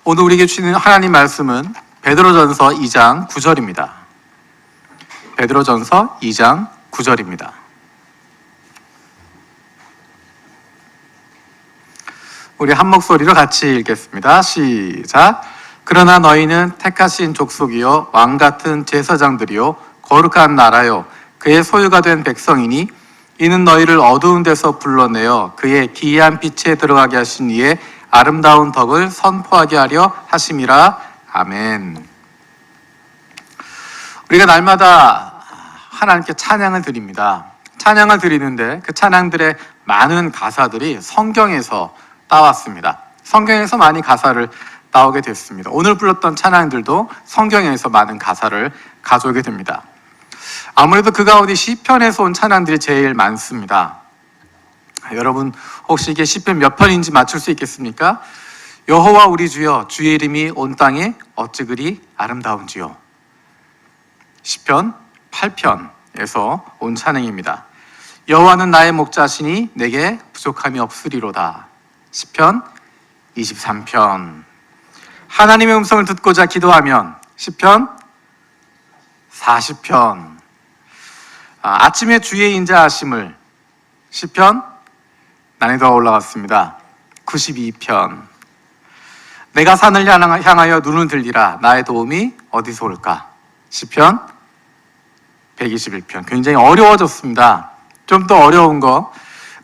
오늘 우리에게 주시는 하나님 말씀은 베드로전서 2장 9절입니다. 베드로전서 2장 9절입니다. 우리 한 목소리로 같이 읽겠습니다. 시작. 그러나 너희는 택하신 족속이요 왕 같은 제사장들이요 거룩한 나라요 그의 소유가 된 백성이니 이는 너희를 어두운 데서 불러내어 그의 기이한 빛에 들어가게 하신 이의 아름다운 덕을 선포하게 하려 하심이라. 아멘. 우리가 날마다 하나님께 찬양을 드립니다. 찬양을 드리는데 그 찬양들의 많은 가사들이 성경에서 따왔습니다. 성경에서 많이 가사를 따오게 됐습니다. 오늘 불렀던 찬양들도 성경에서 많은 가사를 가져오게 됩니다. 아무래도 그 가운데 시편에서 온 찬양들이 제일 많습니다. 여러분 혹시 이게 시편 몇 편인지 맞출 수 있겠습니까? 여호와 우리 주여 주의 이름이 온 땅에 어찌 그리 아름다운지요. 시편 8편에서 온 찬양입니다. 여호와는 나의 목자시니 내게 부족함이 없으리로다. 시편 23편. 하나님의 음성을 듣고자 기도하면. 시편 40편. 아침에 주의 인자하심을. 시편 난이도가 올라갔습니다. 92편. 내가 산을 향하여 눈을 들리라 나의 도움이 어디서 올까. 시편 121편. 굉장히 어려워졌습니다. 좀 더 어려운 거.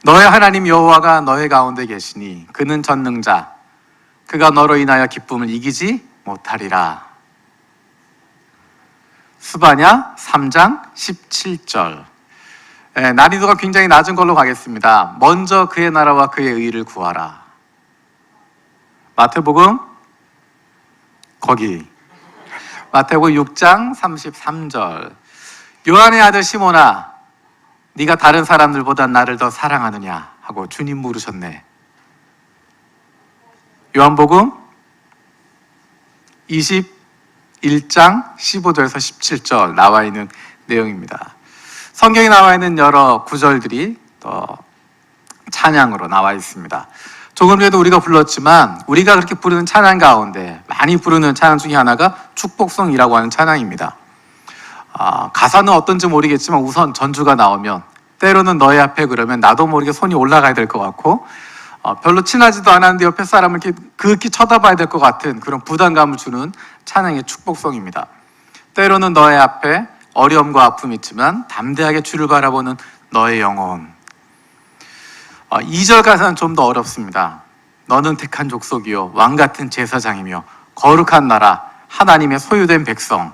너의 하나님 여호와가 너의 가운데 계시니 그는 전능자 그가 너로 인하여 기쁨을 이기지 못하리라. 스바냐 3장 17절. 난이도가 굉장히 낮은 걸로 가겠습니다. 먼저 그의 나라와 그의 의를 구하라. 마태복음 거기. 마태복음 6장 33절. 요한의 아들 시몬아 네가 다른 사람들보다 나를 더 사랑하느냐 하고 주님 물으셨네. 요한복음 21장 15절에서 17절 나와 있는 내용입니다. 성경에 나와 있는 여러 구절들이 또 찬양으로 나와 있습니다. 조금 전에도 우리가 불렀지만 우리가 그렇게 부르는 찬양 가운데 많이 부르는 찬양 중에 하나가 축복성이라고 하는 찬양입니다. 가사는 어떤지 모르겠지만 우선 전주가 나오면 때로는 너의 앞에 그러면 나도 모르게 손이 올라가야 될 것 같고 별로 친하지도 않았는데 옆에 사람을 이렇게 그윽히 쳐다봐야 될 것 같은 그런 부담감을 주는 찬양의 축복성입니다. 때로는 너의 앞에 어려움과 아픔이 있지만 담대하게 주를 바라보는 너의 영혼. 2절 가사는 좀 더 어렵습니다. 너는 택한 족속이요 왕 같은 제사장이며 거룩한 나라 하나님의 소유된 백성.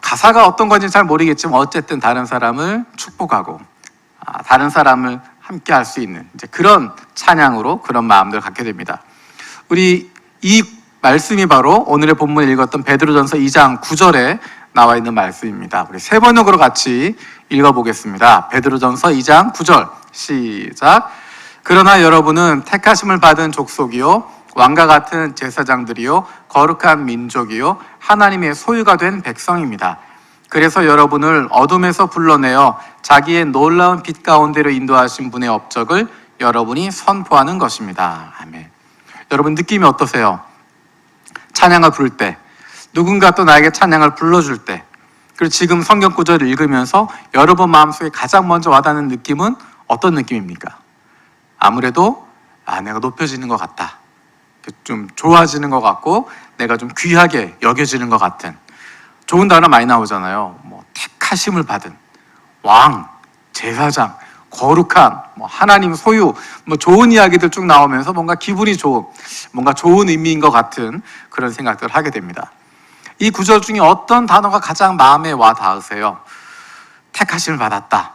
가사가 어떤 건지 잘 모르겠지만 어쨌든 다른 사람을 축복하고 다른 사람을 함께 할 수 있는 이제 그런 찬양으로 그런 마음들을 갖게 됩니다. 우리 이 말씀이 바로 오늘의 본문에 읽었던 베드로전서 2장 9절에 나와 있는 말씀입니다. 우리 세 번역으로 같이 읽어보겠습니다. 베드로전서 2장 9절 시작. 그러나 여러분은 택하심을 받은 족속이요 왕과 같은 제사장들이요 거룩한 민족이요 하나님의 소유가 된 백성입니다. 그래서 여러분을 어둠에서 불러내어 자기의 놀라운 빛 가운데로 인도하신 분의 업적을 여러분이 선포하는 것입니다. 아멘. 여러분 느낌이 어떠세요? 찬양을 부를 때 누군가 또 나에게 찬양을 불러줄 때 그리고 지금 성경 구절을 읽으면서 여러분 마음속에 가장 먼저 와닿는 느낌은 어떤 느낌입니까? 아무래도 내가 높여지는 것 같다. 좀 좋아지는 것 같고 내가 좀 귀하게 여겨지는 것 같은 좋은 단어 많이 나오잖아요. 택하심을 받은 왕, 제사장, 거룩한 하나님 소유 좋은 이야기들 쭉 나오면서 뭔가 기분이 좋은 뭔가 좋은 의미인 것 같은 그런 생각들을 하게 됩니다. 이 구절 중에 어떤 단어가 가장 마음에 와 닿으세요? 택하심을 받았다,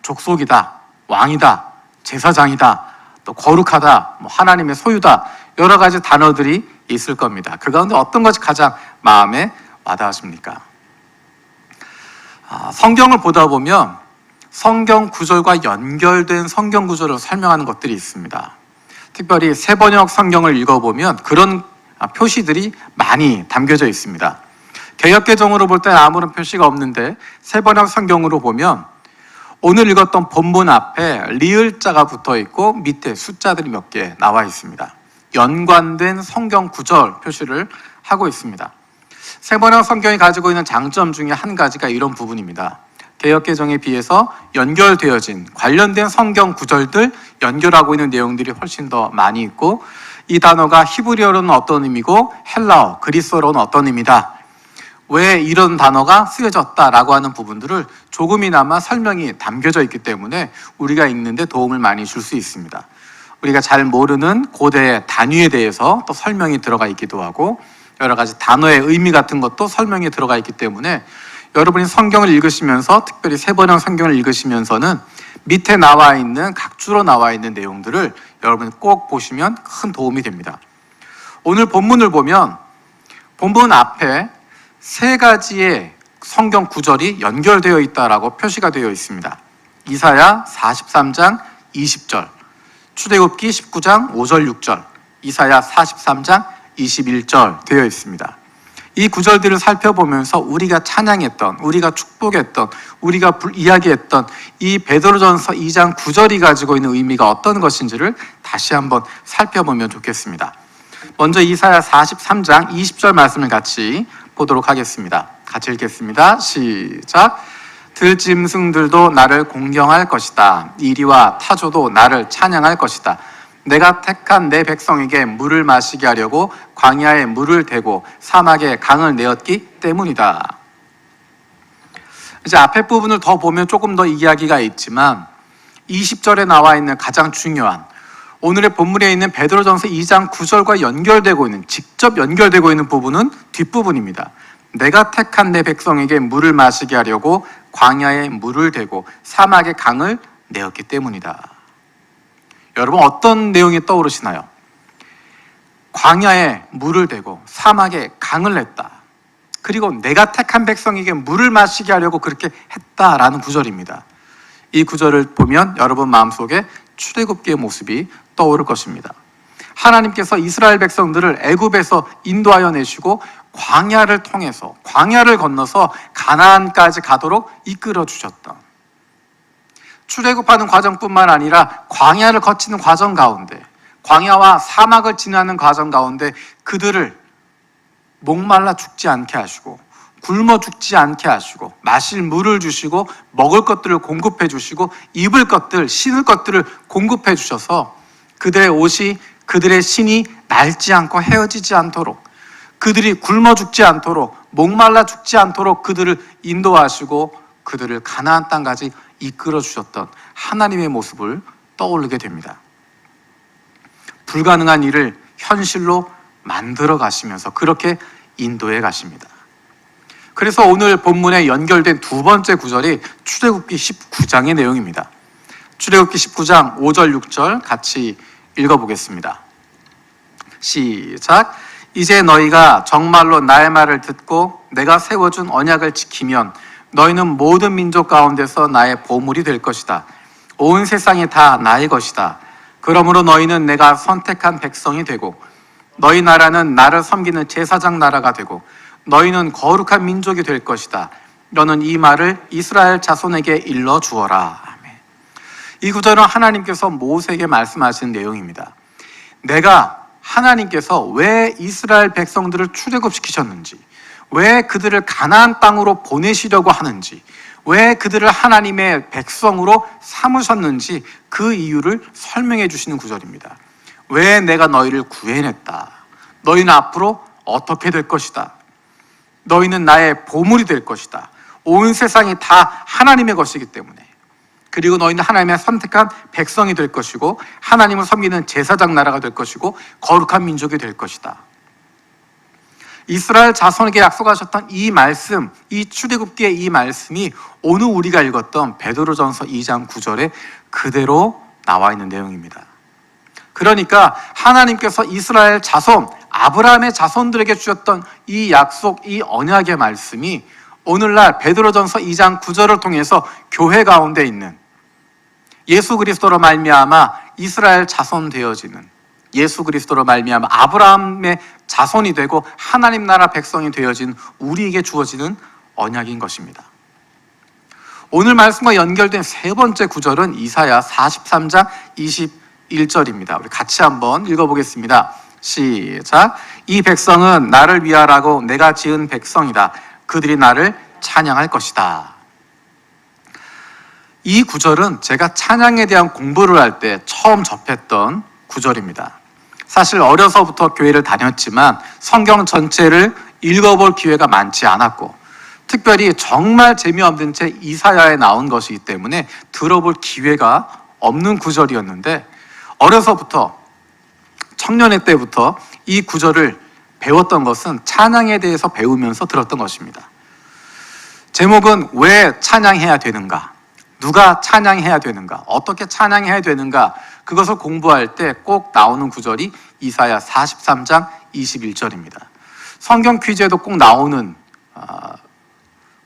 족속이다, 왕이다, 제사장이다, 또 거룩하다, 하나님의 소유다 여러 가지 단어들이 있을 겁니다. 그 가운데 어떤 것이 가장 마음에 와닿으십니까? 성경을 보다 보면 성경 구절과 연결된 성경 구절을 설명하는 것들이 있습니다. 특별히 새번역 성경을 읽어보면 그런 표시들이 많이 담겨져 있습니다. 개역개정으로 볼 때는 아무런 표시가 없는데 새번역 성경으로 보면 오늘 읽었던 본문 앞에 리을자가 붙어 있고 밑에 숫자들이 몇 개 나와 있습니다. 연관된 성경 구절 표시를 하고 있습니다. 세번역 성경이 가지고 있는 장점 중에 한 가지가 이런 부분입니다. 개역개정에 비해서 연결되어진 관련된 성경 구절들 연결하고 있는 내용들이 훨씬 더 많이 있고, 이 단어가 히브리어로는 어떤 의미고 헬라어, 그리스어로는 어떤 의미다, 왜 이런 단어가 쓰여졌다라고 하는 부분들을 조금이나마 설명이 담겨져 있기 때문에 우리가 읽는데 도움을 많이 줄 수 있습니다. 우리가 잘 모르는 고대 단위에 대해서 또 설명이 들어가 있기도 하고, 여러 가지 단어의 의미 같은 것도 설명이 들어가 있기 때문에 여러분이 성경을 읽으시면서, 특별히 세번역 성경을 읽으시면서는 밑에 나와 있는, 각주로 나와 있는 내용들을 여러분이 꼭 보시면 큰 도움이 됩니다. 오늘 본문을 보면 본문 앞에 세 가지의 성경 구절이 연결되어 있다라고 표시가 되어 있습니다. 이사야 43장 20절, 출애굽기 19장 5절 6절, 이사야 43장 21절 되어 있습니다. 이 구절들을 살펴보면서 우리가 찬양했던, 우리가 축복했던, 우리가 이야기했던 이 베드로전서 2장 9절이 가지고 있는 의미가 어떤 것인지를 다시 한번 살펴보면 좋겠습니다. 먼저 이사야 43장 20절 말씀을 같이 보도록 하겠습니다. 같이 읽겠습니다. 시작. 들짐승들도 나를 공경할 것이다. 이리와 타조도 나를 찬양할 것이다. 내가 택한 내 백성에게 물을 마시게 하려고 광야에 물을 대고 사막에 강을 내었기 때문이다. 이제 앞에 부분을 더 보면 조금 더 이야기가 있지만 20절에 나와 있는 가장 중요한, 오늘의 본문에 있는 베드로전서 2장 9절과 연결되고 있는, 직접 연결되고 있는 부분은 뒷부분입니다. 내가 택한 내 백성에게 물을 마시게 하려고 광야에 물을 대고 사막에 강을 내었기 때문이다. 여러분, 어떤 내용이 떠오르시나요? 광야에 물을 대고 사막에 강을 냈다. 그리고 내가 택한 백성에게 물을 마시게 하려고 그렇게 했다라는 구절입니다. 이 구절을 보면 여러분 마음속에 출애굽기의 모습이 떠오를 것입니다. 하나님께서 이스라엘 백성들을 애굽에서 인도하여 내시고 광야를 통해서, 광야를 건너서 가나안까지 가도록 이끌어 주셨던, 출애굽하는 과정뿐만 아니라 광야를 거치는 과정 가운데, 광야와 사막을 지나는 과정 가운데 그들을 목말라 죽지 않게 하시고, 굶어 죽지 않게 하시고, 마실 물을 주시고, 먹을 것들을 공급해 주시고, 입을 것들, 신을 것들을 공급해 주셔서 그들의 옷이, 그들의 신이 낡지 않고 헤어지지 않도록, 그들이 굶어 죽지 않도록, 목말라 죽지 않도록 그들을 인도하시고 그들을 가나안 땅까지 이끌어 주셨던 하나님의 모습을 떠올리게 됩니다. 불가능한 일을 현실로 만들어 가시면서 그렇게 인도해 가십니다. 그래서 오늘 본문에 연결된 두 번째 구절이 출애굽기 19장의 내용입니다. 출애굽기 19장 5절 6절 같이 읽어보겠습니다. 시작. 이제 너희가 정말로 나의 말을 듣고 내가 세워준 언약을 지키면 너희는 모든 민족 가운데서 나의 보물이 될 것이다. 온 세상이 다 나의 것이다. 그러므로 너희는 내가 선택한 백성이 되고 너희 나라는 나를 섬기는 제사장 나라가 되고 너희는 거룩한 민족이 될 것이다. 너는 이 말을 이스라엘 자손에게 일러 주어라. 아멘. 이 구절은 하나님께서 모세에게 말씀하신 내용입니다. 하나님께서 왜 이스라엘 백성들을 출애굽시키셨는지, 왜 그들을 가나안 땅으로 보내시려고 하는지, 왜 그들을 하나님의 백성으로 삼으셨는지 그 이유를 설명해 주시는 구절입니다. 왜 내가 너희를 구해냈다. 너희는 앞으로 어떻게 될 것이다. 너희는 나의 보물이 될 것이다. 온 세상이 다 하나님의 것이기 때문에. 그리고 너희는 하나님의 선택한 백성이 될 것이고 하나님을 섬기는 제사장 나라가 될 것이고 거룩한 민족이 될 것이다. 이스라엘 자손에게 약속하셨던 이 말씀, 이 출애굽기의 이 말씀이 오늘 우리가 읽었던 베드로전서 2장 9절에 그대로 나와 있는 내용입니다. 그러니까 하나님께서 이스라엘 자손, 아브라함의 자손들에게 주셨던 이 약속, 이 언약의 말씀이 오늘날 베드로전서 2장 9절을 통해서 교회 가운데 있는 예수 그리스도로 말미암아 이스라엘 자손 되어지는, 예수 그리스도로 말미암아 아브라함의 자손이 되고 하나님 나라 백성이 되어진 우리에게 주어지는 언약인 것입니다. 오늘 말씀과 연결된 세 번째 구절은 이사야 43장 21절입니다. 우리 같이 한번 읽어보겠습니다. 시작. 이 백성은 나를 위하라고 내가 지은 백성이다. 그들이 나를 찬양할 것이다. 이 구절은 제가 찬양에 대한 공부를 할 때 처음 접했던 구절입니다. 사실 어려서부터 교회를 다녔지만 성경 전체를 읽어볼 기회가 많지 않았고, 특별히 정말 재미없는 책 이사야에 나온 것이기 때문에 들어볼 기회가 없는 구절이었는데, 어려서부터 청년의 때부터 이 구절을 배웠던 것은 찬양에 대해서 배우면서 들었던 것입니다. 제목은 왜 찬양해야 되는가? 누가 찬양해야 되는가? 어떻게 찬양해야 되는가? 그것을 공부할 때 꼭 나오는 구절이 이사야 43장 21절입니다. 성경 퀴즈에도 꼭 나오는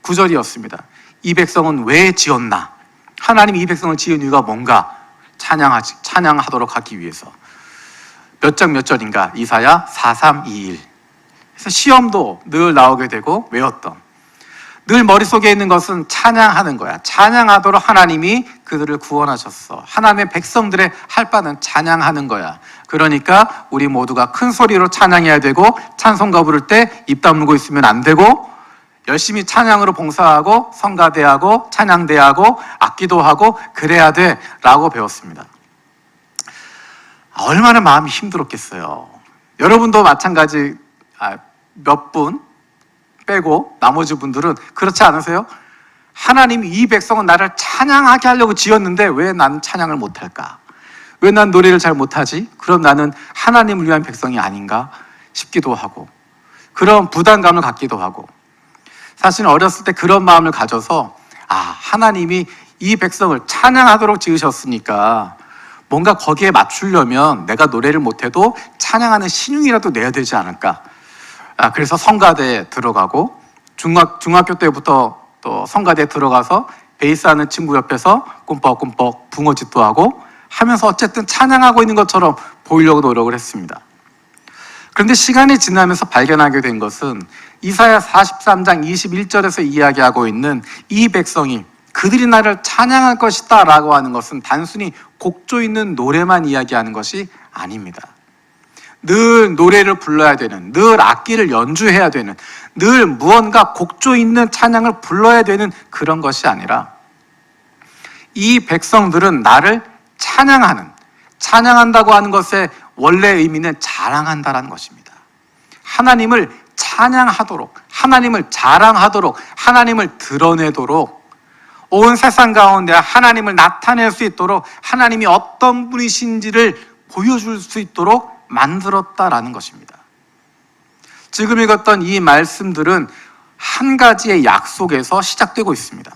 구절이었습니다. 이 백성은 왜 지었나? 하나님이 이 백성을 지은 이유가 뭔가? 찬양하도록 하기 위해서. 몇 장 몇 절인가? 이사야 4321. 그래서 시험도 늘 나오게 되고 외웠던, 늘 머릿속에 있는 것은 찬양하는 거야. 찬양하도록 하나님이 그들을 구원하셨어. 하나님의 백성들의 할 바는 찬양하는 거야. 그러니까 우리 모두가 큰 소리로 찬양해야 되고, 찬송가 부를 때 입 다물고 있으면 안 되고, 열심히 찬양으로 봉사하고 성가대하고 찬양대하고 악기도 하고 그래야 돼 라고 배웠습니다. 얼마나 마음이 힘들었겠어요. 여러분도 마찬가지, 몇 분 빼고 나머지 분들은 그렇지 않으세요? 하나님이 이 백성은 나를 찬양하게 하려고 지었는데 왜 나는 찬양을 못할까? 왜 난 노래를 잘 못하지? 그럼 나는 하나님을 위한 백성이 아닌가 싶기도 하고, 그런 부담감을 갖기도 하고, 사실 어렸을 때 그런 마음을 가져서 하나님이 이 백성을 찬양하도록 지으셨으니까 뭔가 거기에 맞추려면 내가 노래를 못해도 찬양하는 신용이라도 내야 되지 않을까. 그래서 성가대에 들어가고, 중학교 때부터 또 성가대에 들어가서 베이스하는 친구 옆에서 꿈뻑꿈뻑 붕어짓도 하고 하면서 어쨌든 찬양하고 있는 것처럼 보이려고 노력을 했습니다. 그런데 시간이 지나면서 발견하게 된 것은 이사야 43장 21절에서 이야기하고 있는 이 백성이 그들이 나를 찬양할 것이다 라고 하는 것은 단순히 곡조 있는 노래만 이야기하는 것이 아닙니다. 늘 노래를 불러야 되는, 늘 악기를 연주해야 되는, 늘 무언가 곡조 있는 찬양을 불러야 되는 그런 것이 아니라, 이 백성들은 나를 찬양한다고 하는 것의 원래 의미는 자랑한다라는 것입니다. 하나님을 찬양하도록, 하나님을 자랑하도록, 하나님을 드러내도록, 온 세상 가운데 하나님을 나타낼 수 있도록, 하나님이 어떤 분이신지를 보여줄 수 있도록 만들었다라는 것입니다. 지금 읽었던 이 말씀들은 한 가지의 약속에서 시작되고 있습니다.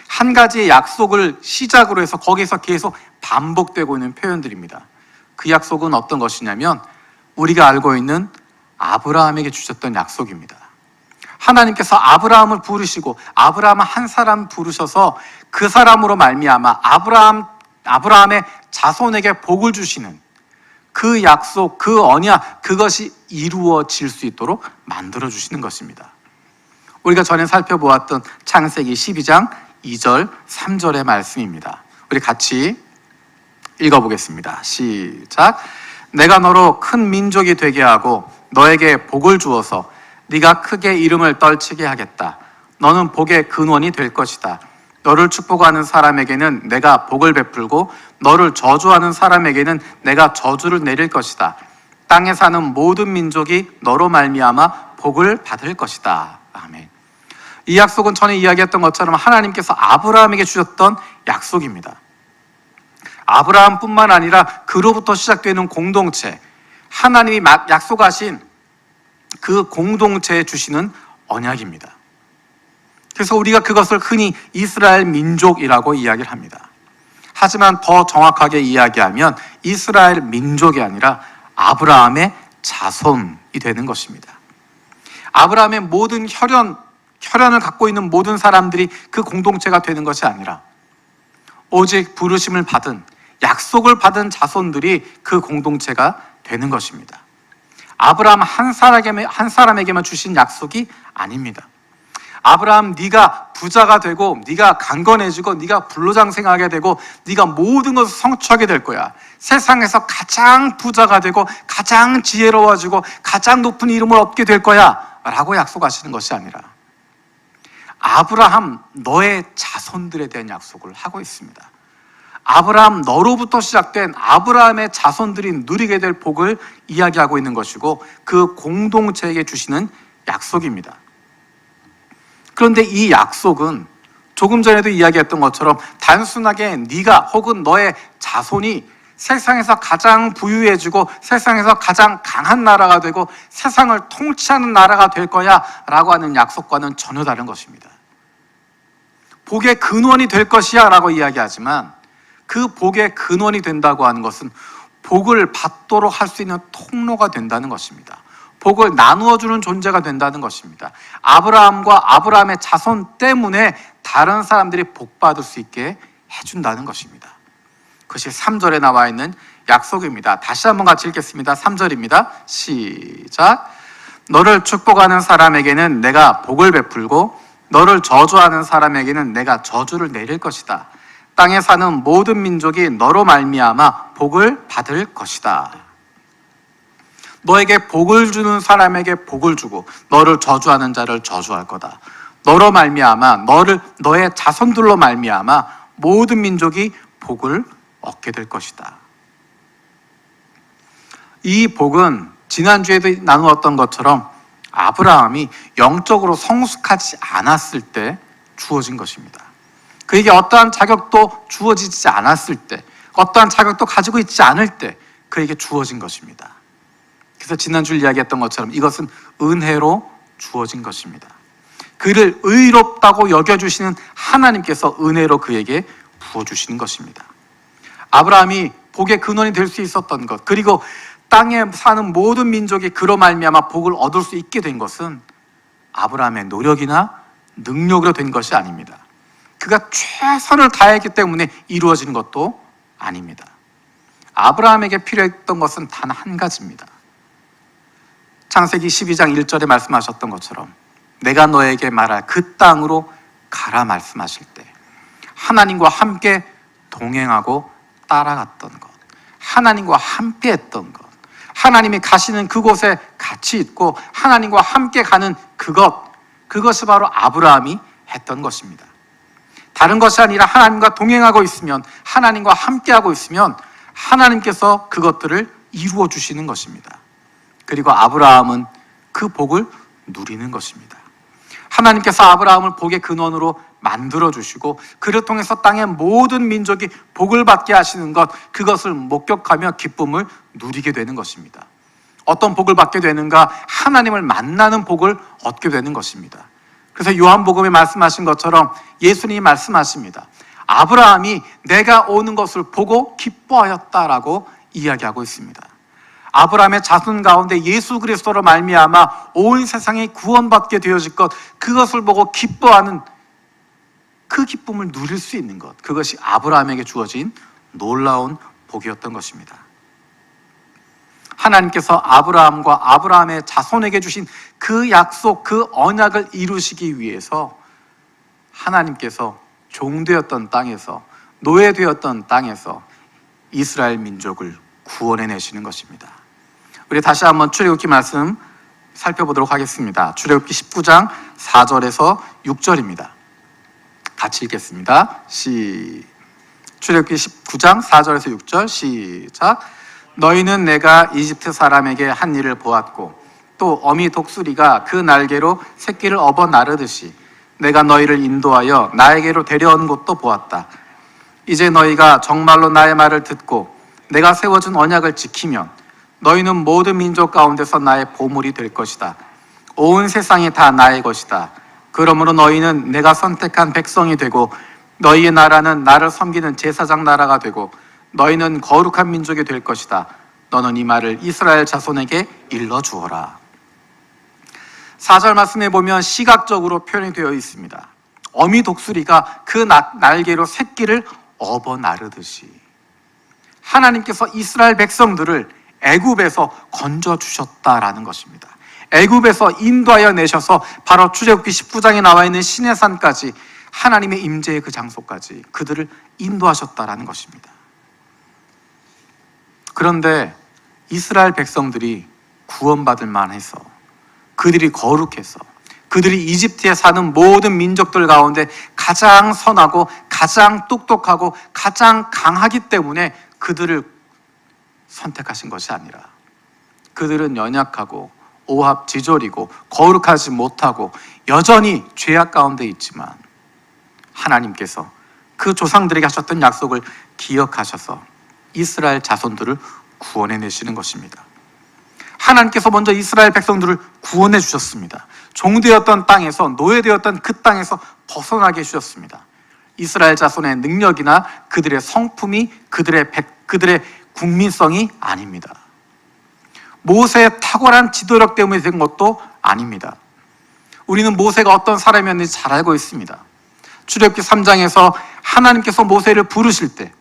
한 가지의 약속을 시작으로 해서 거기서 계속 반복되고 있는 표현들입니다. 그 약속은 어떤 것이냐면 우리가 알고 있는 아브라함에게 주셨던 약속입니다. 하나님께서 아브라함을 부르시고 아브라함 한 사람 부르셔서 그 사람으로 말미암아 아브라함의 자손에게 복을 주시는 그 약속, 그 언약, 그것이 이루어질 수 있도록 만들어 주시는 것입니다. 우리가 전에 살펴보았던 창세기 12장 2절, 3절의 말씀입니다. 우리 같이 읽어보겠습니다. 시작. 내가 너로 큰 민족이 되게 하고 너에게 복을 주어서 네가 크게 이름을 떨치게 하겠다. 너는 복의 근원이 될 것이다. 너를 축복하는 사람에게는 내가 복을 베풀고 너를 저주하는 사람에게는 내가 저주를 내릴 것이다. 땅에 사는 모든 민족이 너로 말미암아 복을 받을 것이다. 아멘. 이 약속은 전에 이야기했던 것처럼 하나님께서 아브라함에게 주셨던 약속입니다. 아브라함뿐만 아니라 그로부터 시작되는 공동체, 하나님이 약속하신 그 공동체에 주시는 언약입니다. 그래서 우리가 그것을 흔히 이스라엘 민족이라고 이야기를 합니다. 하지만 더 정확하게 이야기하면 이스라엘 민족이 아니라 아브라함의 자손이 되는 것입니다. 아브라함의 모든 혈연을 갖고 있는 모든 사람들이 그 공동체가 되는 것이 아니라 오직 부르심을 받은, 약속을 받은 자손들이 그 공동체가 되는 것입니다. 아브라함 한 사람에게만 주신 약속이 아닙니다. 아브라함, 네가 부자가 되고 네가 강건해지고 네가 불로장생하게 되고 네가 모든 것을 성취하게 될 거야. 세상에서 가장 부자가 되고 가장 지혜로워지고 가장 높은 이름을 얻게 될 거야 라고 약속하시는 것이 아니라 아브라함, 너의 자손들에 대한 약속을 하고 있습니다. 아브라함, 너로부터 시작된 아브라함의 자손들이 누리게 될 복을 이야기하고 있는 것이고 그 공동체에게 주시는 약속입니다. 그런데 이 약속은 조금 전에도 이야기했던 것처럼 단순하게 네가 혹은 너의 자손이 세상에서 가장 부유해지고 세상에서 가장 강한 나라가 되고 세상을 통치하는 나라가 될 거야 라고 하는 약속과는 전혀 다른 것입니다. 복의 근원이 될 것이야 라고 이야기하지만 그 복의 근원이 된다고 하는 것은 복을 받도록 할 수 있는 통로가 된다는 것입니다. 복을 나누어주는 존재가 된다는 것입니다. 아브라함과 아브라함의 자손 때문에 다른 사람들이 복받을 수 있게 해준다는 것입니다. 그것이 3절에 나와 있는 약속입니다. 다시 한번 같이 읽겠습니다. 3절입니다. 시작. 너를 축복하는 사람에게는 내가 복을 베풀고 너를 저주하는 사람에게는 내가 저주를 내릴 것이다. 땅에 사는 모든 민족이 너로 말미암아 복을 받을 것이다. 너에게 복을 주는 사람에게 복을 주고 너를 저주하는 자를 저주할 거다. 너로 말미암아 너의 자손들로 말미암아 모든 민족이 복을 얻게 될 것이다. 이 복은 지난주에도 나누었던 것처럼 아브라함이 영적으로 성숙하지 않았을 때 주어진 것입니다. 그에게 어떠한 자격도 주어지지 않았을 때, 어떠한 자격도 가지고 있지 않을 때 그에게 주어진 것입니다. 그래서 지난주 이야기했던 것처럼 이것은 은혜로 주어진 것입니다. 그를 의롭다고 여겨주시는 하나님께서 은혜로 그에게 부어주시는 것입니다. 아브라함이 복의 근원이 될 수 있었던 것, 그리고 땅에 사는 모든 민족이 그로 말미암아 복을 얻을 수 있게 된 것은 아브라함의 노력이나 능력으로 된 것이 아닙니다. 그가 최선을 다했기 때문에 이루어진 것도 아닙니다. 아브라함에게 필요했던 것은 단 한 가지입니다. 창세기 12장 1절에 말씀하셨던 것처럼 내가 너에게 말할 그 땅으로 가라 말씀하실 때 하나님과 함께 동행하고 따라갔던 것, 하나님과 함께 했던 것, 하나님이 가시는 그곳에 같이 있고 하나님과 함께 가는 그것이 바로 아브라함이 했던 것입니다. 다른 것이 아니라 하나님과 동행하고 있으면, 하나님과 함께하고 있으면 하나님께서 그것들을 이루어 주시는 것입니다. 그리고 아브라함은 그 복을 누리는 것입니다. 하나님께서 아브라함을 복의 근원으로 만들어 주시고 그를 통해서 땅의 모든 민족이 복을 받게 하시는 것, 그것을 목격하며 기쁨을 누리게 되는 것입니다. 어떤 복을 받게 되는가? 하나님을 만나는 복을 얻게 되는 것입니다. 그래서 요한복음에 말씀하신 것처럼 예수님이 말씀하십니다. 아브라함이 내가 오는 것을 보고 기뻐하였다라고 이야기하고 있습니다. 아브라함의 자손 가운데 예수 그리스도로 말미암아 온 세상이 구원받게 되어질 것, 그것을 보고 기뻐하는 그 기쁨을 누릴 수 있는 것, 그것이 아브라함에게 주어진 놀라운 복이었던 것입니다. 하나님께서 아브라함과 아브라함의 자손에게 주신 그 약속, 그 언약을 이루시기 위해서 하나님께서 종되었던 땅에서, 노예되었던 땅에서 이스라엘 민족을 구원해내시는 것입니다. 우리 다시 한번 출애굽기 말씀 살펴보도록 하겠습니다. 출애굽기 19장 4절에서 6절입니다. 같이 읽겠습니다. 출애굽기 19장 4절에서 6절 시작. 너희는 내가 이집트 사람에게 한 일을 보았고 또 어미 독수리가 그 날개로 새끼를 업어 나르듯이 내가 너희를 인도하여 나에게로 데려온 곳도 보았다. 이제 너희가 정말로 나의 말을 듣고 내가 세워준 언약을 지키면 너희는 모든 민족 가운데서 나의 보물이 될 것이다. 온 세상이 다 나의 것이다. 그러므로 너희는 내가 선택한 백성이 되고 너희의 나라는 나를 섬기는 제사장 나라가 되고 너희는 거룩한 민족이 될 것이다. 너는 이 말을 이스라엘 자손에게 일러주어라. 4절 말씀에 보면 시각적으로 표현이 되어 있습니다. 어미 독수리가 그 날개로 새끼를 업어 나르듯이 하나님께서 이스라엘 백성들을 애굽에서 건져주셨다라는 것입니다. 애굽에서 인도하여 내셔서 바로 출애굽기 19장에 나와 있는 시내산까지, 하나님의 임재의 그 장소까지 그들을 인도하셨다라는 것입니다. 그런데 이스라엘 백성들이 구원받을 만해서, 그들이 거룩해서, 그들이 이집트에 사는 모든 민족들 가운데 가장 선하고 가장 똑똑하고 가장 강하기 때문에 그들을 선택하신 것이 아니라, 그들은 연약하고 오합지졸이고 거룩하지 못하고 여전히 죄악 가운데 있지만 하나님께서 그 조상들에게 하셨던 약속을 기억하셔서 이스라엘 자손들을 구원해내시는 것입니다. 하나님께서 먼저 이스라엘 백성들을 구원해 주셨습니다. 종되었던 땅에서, 노예되었던 그 땅에서 벗어나게 해주셨습니다. 이스라엘 자손의 능력이나 그들의 성품이 그들의 국민성이 아닙니다. 모세의 탁월한 지도력 때문에 된 것도 아닙니다. 우리는 모세가 어떤 사람이었는지 잘 알고 있습니다. 출애굽기 3장에서 하나님께서 모세를 부르실 때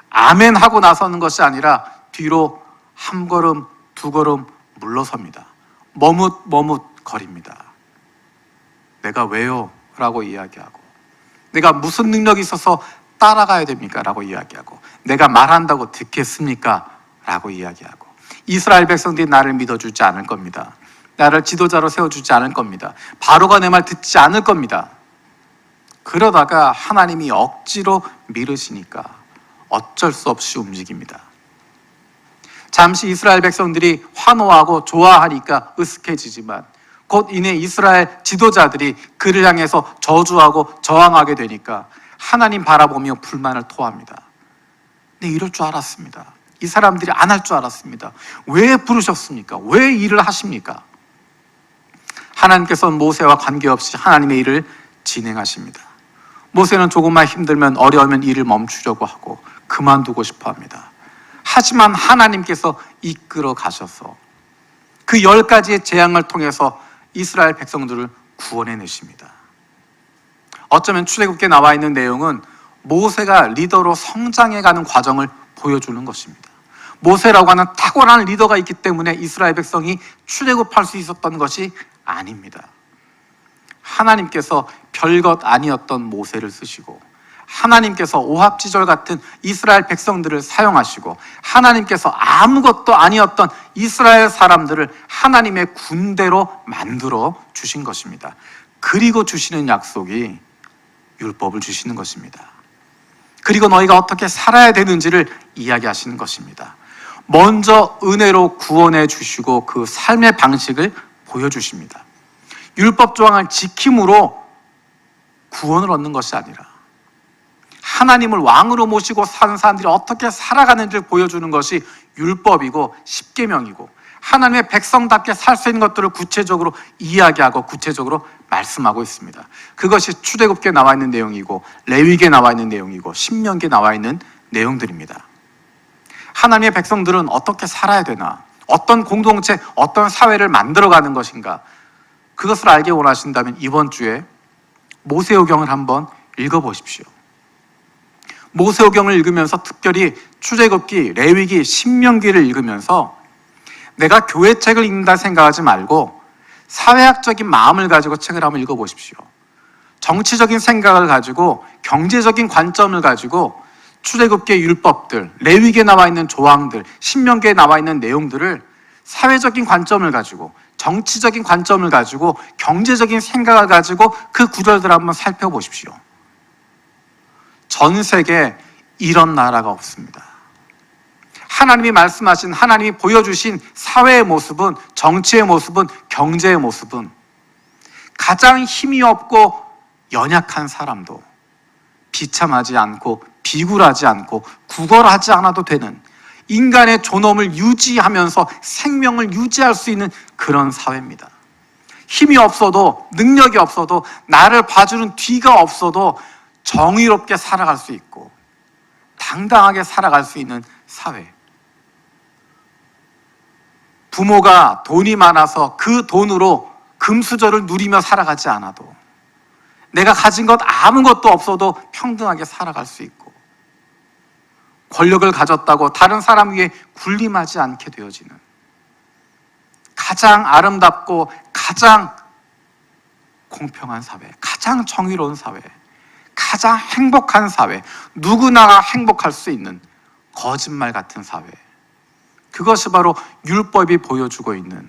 아멘 하고 나서는 것이 아니라 뒤로 한 걸음 두 걸음 물러섭니다. 머뭇거립니다. 내가 왜요? 라고 이야기하고, 내가 무슨 능력이 있어서 따라가야 됩니까? 라고 이야기하고, 내가 말한다고 듣겠습니까? 라고 이야기하고, 이스라엘 백성들이 나를 믿어주지 않을 겁니다. 나를 지도자로 세워주지 않을 겁니다. 바로가 내 말 듣지 않을 겁니다. 그러다가 하나님이 억지로 미루시니까 어쩔 수 없이 움직입니다. 잠시 이스라엘 백성들이 환호하고 좋아하니까 으쓱해지지만 곧 이내 이스라엘 지도자들이 그를 향해서 저주하고 저항하게 되니까 하나님 바라보며 불만을 토합니다. 네, 이럴 줄 알았습니다. 이 사람들이 안 할 줄 알았습니다. 왜 부르셨습니까? 왜 일을 하십니까? 하나님께서는 모세와 관계없이 하나님의 일을 진행하십니다. 모세는 조금만 힘들면, 어려우면 일을 멈추려고 하고 그만두고 싶어 합니다. 하지만 하나님께서 이끌어 가셔서 그 10가지의 재앙을 통해서 이스라엘 백성들을 구원해 내십니다. 어쩌면 출애굽기에 나와 있는 내용은 모세가 리더로 성장해가는 과정을 보여주는 것입니다. 모세라고 하는 탁월한 리더가 있기 때문에 이스라엘 백성이 출애굽할 수 있었던 것이 아닙니다. 하나님께서 별것 아니었던 모세를 쓰시고, 하나님께서 오합지졸 같은 이스라엘 백성들을 사용하시고, 하나님께서 아무것도 아니었던 이스라엘 사람들을 하나님의 군대로 만들어 주신 것입니다. 그리고 주시는 약속이 율법을 주시는 것입니다. 그리고 너희가 어떻게 살아야 되는지를 이야기하시는 것입니다. 먼저 은혜로 구원해 주시고 그 삶의 방식을 보여주십니다. 율법 조항을 지킴으로 구원을 얻는 것이 아니라 하나님을 왕으로 모시고 사는 사람들이 어떻게 살아가는지를 보여주는 것이 율법이고 십계명이고, 하나님의 백성답게 살 수 있는 것들을 구체적으로 이야기하고 구체적으로 말씀하고 있습니다. 그것이 출애굽기에 나와 있는 내용이고, 레위기에 나와 있는 내용이고, 신명기에 나와 있는 내용들입니다. 하나님의 백성들은 어떻게 살아야 되나, 어떤 공동체, 어떤 사회를 만들어가는 것인가, 그것을 알게 원하신다면 이번 주에 모세오경을 한번 읽어보십시오. 모세오경을 읽으면서 특별히 출애굽기, 레위기, 신명기를 읽으면서 내가 교회 책을 읽는다 생각하지 말고 사회학적인 마음을 가지고 책을 한번 읽어보십시오. 정치적인 생각을 가지고, 경제적인 관점을 가지고 출애굽기의 율법들, 레위기에 나와 있는 조항들, 신명기에 나와 있는 내용들을 사회적인 관점을 가지고, 정치적인 관점을 가지고, 경제적인 생각을 가지고 그 구절들을 한번 살펴보십시오. 전 세계에 이런 나라가 없습니다. 하나님이 말씀하신, 하나님이 보여주신 사회의 모습은, 정치의 모습은, 경제의 모습은 가장 힘이 없고 연약한 사람도 비참하지 않고 비굴하지 않고 구걸하지 않아도 되는, 인간의 존엄을 유지하면서 생명을 유지할 수 있는 그런 사회입니다. 힘이 없어도, 능력이 없어도, 나를 봐주는 뒤가 없어도 정의롭게 살아갈 수 있고 당당하게 살아갈 수 있는 사회. 부모가 돈이 많아서 그 돈으로 금수저를 누리며 살아가지 않아도, 내가 가진 것 아무것도 없어도 평등하게 살아갈 수 있고, 권력을 가졌다고 다른 사람 위에 군림하지 않게 되어지는 가장 아름답고 가장 공평한 사회, 가장 정의로운 사회, 가장 행복한 사회, 누구나 행복할 수 있는 거짓말 같은 사회, 그것이 바로 율법이 보여주고 있는,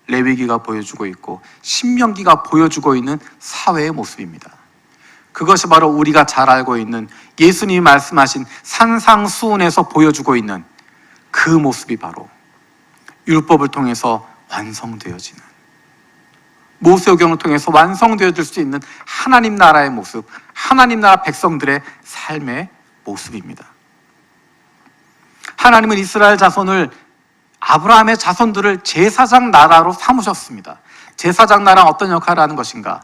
레위기가 보여주고 있고 신명기가 보여주고 있는 사회의 모습입니다. 그것이 바로 우리가 잘 알고 있는 예수님이 말씀하신 산상수훈에서 보여주고 있는 그 모습이 바로 율법을 통해서 완성되어지는, 모세오경을 통해서 완성되어질 수 있는 하나님 나라의 모습, 하나님 나라 백성들의 삶의 모습입니다. 하나님은 이스라엘 자손을, 아브라함의 자손들을 제사장 나라로 삼으셨습니다. 제사장 나라는 어떤 역할을 하는 것인가?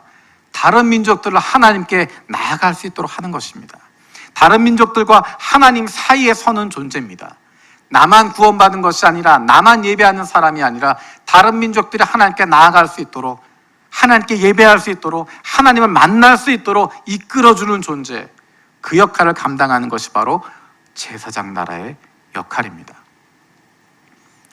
다른 민족들을 하나님께 나아갈 수 있도록 하는 것입니다. 다른 민족들과 하나님 사이에 서는 존재입니다. 나만 구원받은 것이 아니라, 나만 예배하는 사람이 아니라 다른 민족들이 하나님께 나아갈 수 있도록, 하나님께 예배할 수 있도록, 하나님을 만날 수 있도록 이끌어주는 존재, 그 역할을 감당하는 것이 바로 제사장 나라의 역할입니다.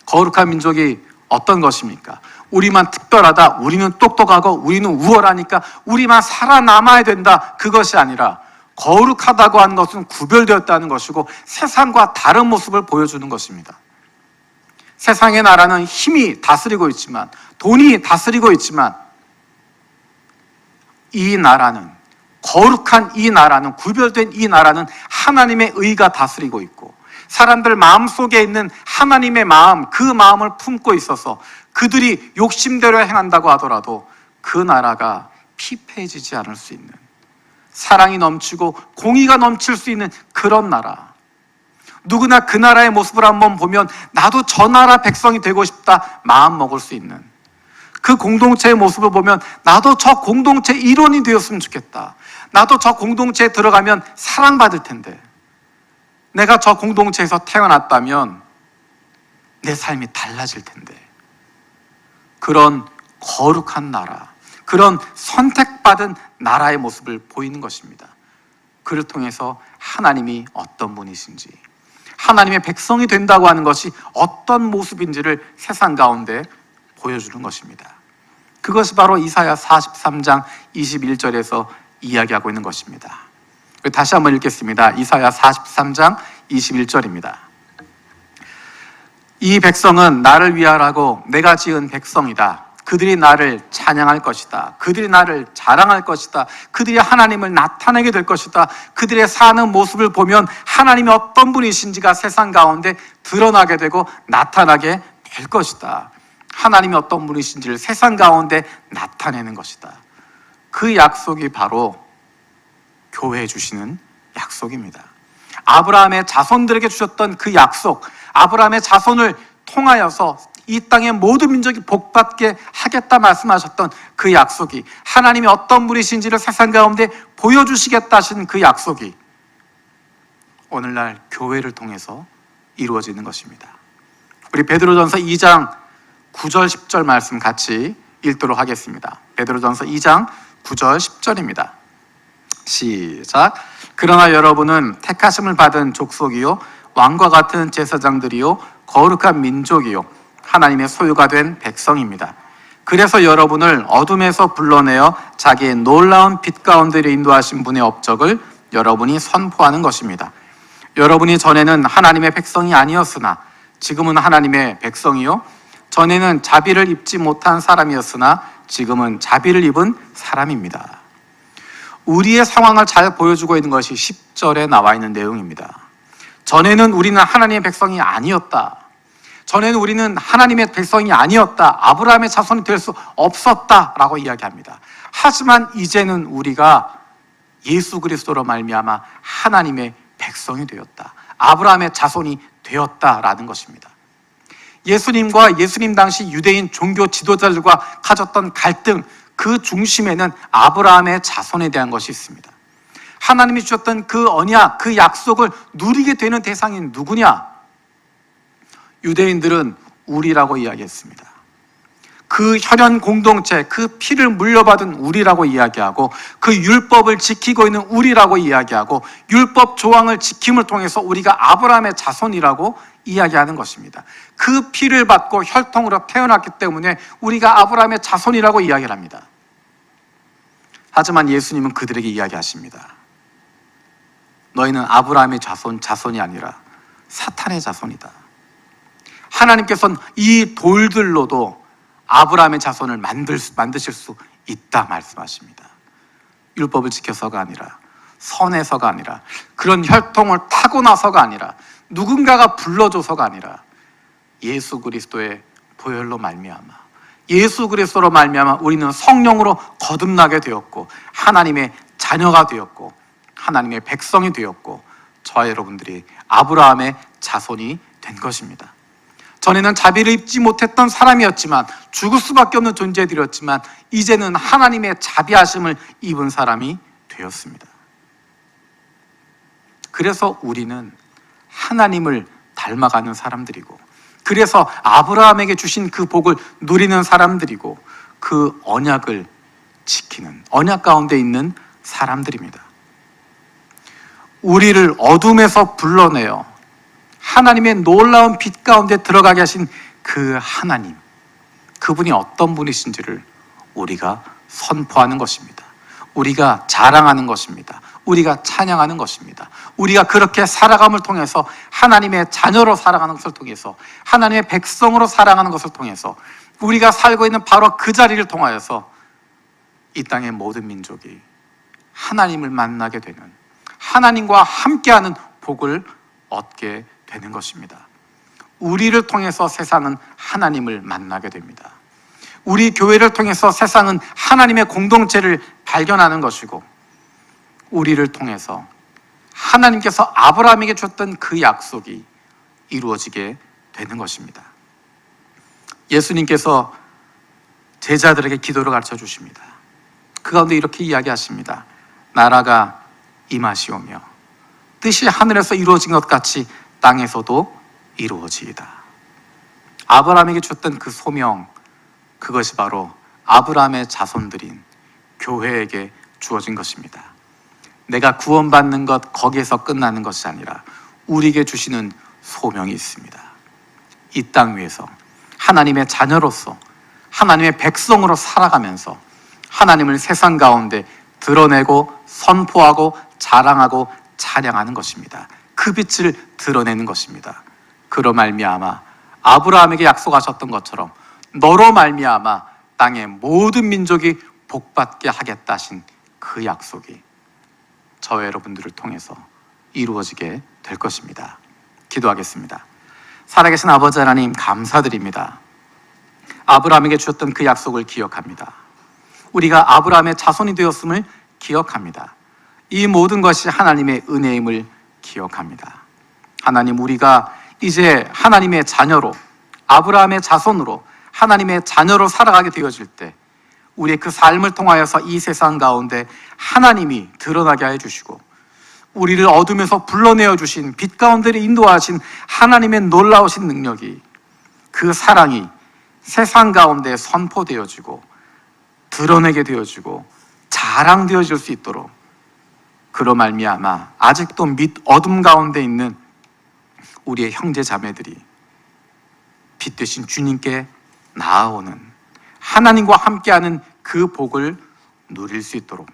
거룩한 민족이 어떤 것입니까? 우리만 특별하다, 우리는 똑똑하고 우리는 우월하니까 우리만 살아남아야 된다, 그것이 아니라 거룩하다고 하는 것은 구별되었다는 것이고 세상과 다른 모습을 보여주는 것입니다. 세상의 나라는 힘이 다스리고 있지만, 돈이 다스리고 있지만, 이 나라는, 거룩한 이 나라는, 구별된 이 나라는 하나님의 의가 다스리고 있고 사람들 마음속에 있는 하나님의 마음, 그 마음을 품고 있어서 그들이 욕심대로 행한다고 하더라도 그 나라가 피폐해지지 않을 수 있는, 사랑이 넘치고 공의가 넘칠 수 있는 그런 나라, 누구나 그 나라의 모습을 한번 보면 나도 저 나라 백성이 되고 싶다 마음 먹을 수 있는, 그 공동체의 모습을 보면 나도 저 공동체 일원이 되었으면 좋겠다, 나도 저 공동체에 들어가면 사랑받을 텐데, 내가 저 공동체에서 태어났다면 내 삶이 달라질 텐데, 그런 거룩한 나라, 그런 선택받은 나라의 모습을 보이는 것입니다. 그를 통해서 하나님이 어떤 분이신지, 하나님의 백성이 된다고 하는 것이 어떤 모습인지를 세상 가운데 보여주는 것입니다. 그것이 바로 이사야 43장 21절에서 이야기하고 있는 것입니다. 다시 한번 읽겠습니다. 이사야 43장 21절입니다. 이 백성은 나를 위하라고 내가 지은 백성이다. 그들이 나를 찬양할 것이다. 그들이 나를 자랑할 것이다. 그들이 하나님을 나타내게 될 것이다. 그들의 사는 모습을 보면 하나님이 어떤 분이신지가 세상 가운데 드러나게 되고 나타나게 될 것이다. 하나님이 어떤 분이신지를 세상 가운데 나타내는 것이다. 그 약속이 바로 교회에 주시는 약속입니다. 아브라함의 자손들에게 주셨던 그 약속, 아브라함의 자손을 통하여서 이 땅의 모든 민족이 복받게 하겠다 말씀하셨던 그 약속이, 하나님이 어떤 분이신지를 세상 가운데 보여주시겠다 하신 그 약속이 오늘날 교회를 통해서 이루어지는 것입니다. 우리 베드로전서 2장 9절 10절 말씀 같이 읽도록 하겠습니다. 베드로전서 2장 9절 10절입니다. 시작. 그러나 여러분은 택하심을 받은 족속이요 왕과 같은 제사장들이요 거룩한 민족이요 하나님의 소유가 된 백성입니다. 그래서 여러분을 어둠에서 불러내어 자기의 놀라운 빛 가운데로 인도하신 분의 업적을 여러분이 선포하는 것입니다. 여러분이 전에는 하나님의 백성이 아니었으나 지금은 하나님의 백성이요 전에는 자비를 입지 못한 사람이었으나 지금은 자비를 입은 사람입니다. 우리의 상황을 잘 보여주고 있는 것이 10절에 나와 있는 내용입니다. 전에는 우리는 하나님의 백성이 아니었다. 전에는 우리는 하나님의 백성이 아니었다. 아브라함의 자손이 될 수 없었다라고 이야기합니다. 하지만 이제는 우리가 예수 그리스도로 말미암아 하나님의 백성이 되었다. 아브라함의 자손이 되었다라는 것입니다. 예수님과 예수님 당시 유대인 종교 지도자들과 가졌던 갈등, 그 중심에는 아브라함의 자손에 대한 것이 있습니다. 하나님이 주셨던 그 언약, 그 약속을 누리게 되는 대상이 누구냐? 유대인들은 우리라고 이야기했습니다. 그 혈연 공동체, 그 피를 물려받은 우리라고 이야기하고 그 율법을 지키고 있는 우리라고 이야기하고 율법 조항을 지킴을 통해서 우리가 아브라함의 자손이라고 이야기하는 것입니다. 그 피를 받고 혈통으로 태어났기 때문에 우리가 아브라함의 자손이라고 이야기를 합니다. 하지만 예수님은 그들에게 이야기하십니다. 너희는 아브라함의 자손이 아니라 사탄의 자손이다. 하나님께서는 이 돌들로도 아브라함의 자손을 만드실 수 있다 말씀하십니다. 율법을 지켜서가 아니라, 선해서가 아니라, 그런 혈통을 타고나서가 아니라, 누군가가 불러줘서가 아니라 예수 그리스도의 보혈로 말미암아, 예수 그리스도로 말미암아 우리는 성령으로 거듭나게 되었고 하나님의 자녀가 되었고 하나님의 백성이 되었고 저와 여러분들이 아브라함의 자손이 된 것입니다. 전에는 자비를 입지 못했던 사람이었지만, 죽을 수밖에 없는 존재들이었지만 이제는 하나님의 자비하심을 입은 사람이 되었습니다. 그래서 우리는 하나님을 닮아가는 사람들이고, 그래서 아브라함에게 주신 그 복을 누리는 사람들이고, 그 언약을 지키는, 언약 가운데 있는 사람들입니다. 우리를 어둠에서 불러내어 하나님의 놀라운 빛 가운데 들어가게 하신 그 하나님, 그분이 어떤 분이신지를 우리가 선포하는 것입니다. 우리가 자랑하는 것입니다. 우리가 찬양하는 것입니다. 우리가 그렇게 살아감을 통해서, 하나님의 자녀로 살아가는 것을 통해서, 하나님의 백성으로 살아가는 것을 통해서, 우리가 살고 있는 바로 그 자리를 통하여서 이 땅의 모든 민족이 하나님을 만나게 되는, 하나님과 함께하는 복을 얻게 되는 것입니다. 우리를 통해서 세상은 하나님을 만나게 됩니다. 우리 교회를 통해서 세상은 하나님의 공동체를 발견하는 것이고, 우리를 통해서 하나님께서 아브라함에게 줬던 그 약속이 이루어지게 되는 것입니다. 예수님께서 제자들에게 기도를 가르쳐 주십니다. 그 가운데 이렇게 이야기하십니다. 나라가 임하시오며 뜻이 하늘에서 이루어진 것 같이 땅에서도 이루어지이다. 아브라함에게 줬던 그 소명, 그것이 바로 아브라함의 자손들인 교회에게 주어진 것입니다. 내가 구원받는 것, 거기에서 끝나는 것이 아니라 우리에게 주시는 소명이 있습니다. 이 땅 위에서 하나님의 자녀로서, 하나님의 백성으로 살아가면서 하나님을 세상 가운데 드러내고 선포하고 자랑하고 찬양하는 것입니다. 그 빛을 드러내는 것입니다. 그로 말미암아 아브라함에게 약속하셨던 것처럼 너로 말미암아 땅의 모든 민족이 복받게 하겠다 하신 그 약속이 저와 여러분들을 통해서 이루어지게 될 것입니다. 기도하겠습니다. 살아계신 아버지 하나님, 감사드립니다. 아브라함에게 주셨던 그 약속을 기억합니다. 우리가 아브라함의 자손이 되었음을 기억합니다. 이 모든 것이 하나님의 은혜임을 기억합니다. 하나님, 우리가 이제 하나님의 자녀로, 아브라함의 자손으로 하나님의 자녀로 살아가게 되어질 때 우리의 그 삶을 통하여서 이 세상 가운데 하나님이 드러나게 해주시고, 우리를 어둠에서 불러내어 주신, 빛 가운데 인도하신 하나님의 놀라우신 능력이, 그 사랑이 세상 가운데 선포되어지고 드러내게 되어지고 자랑되어질 수 있도록, 그로 말미암아 아직도 밑 어둠 가운데 있는 우리의 형제 자매들이 빛 되신 주님께 나아오는, 하나님과 함께하는 그 복을 누릴 수 있도록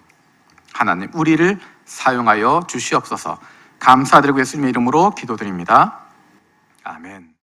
하나님, 우리를 사용하여 주시옵소서. 감사드리고 예수님의 이름으로 기도드립니다. 아멘.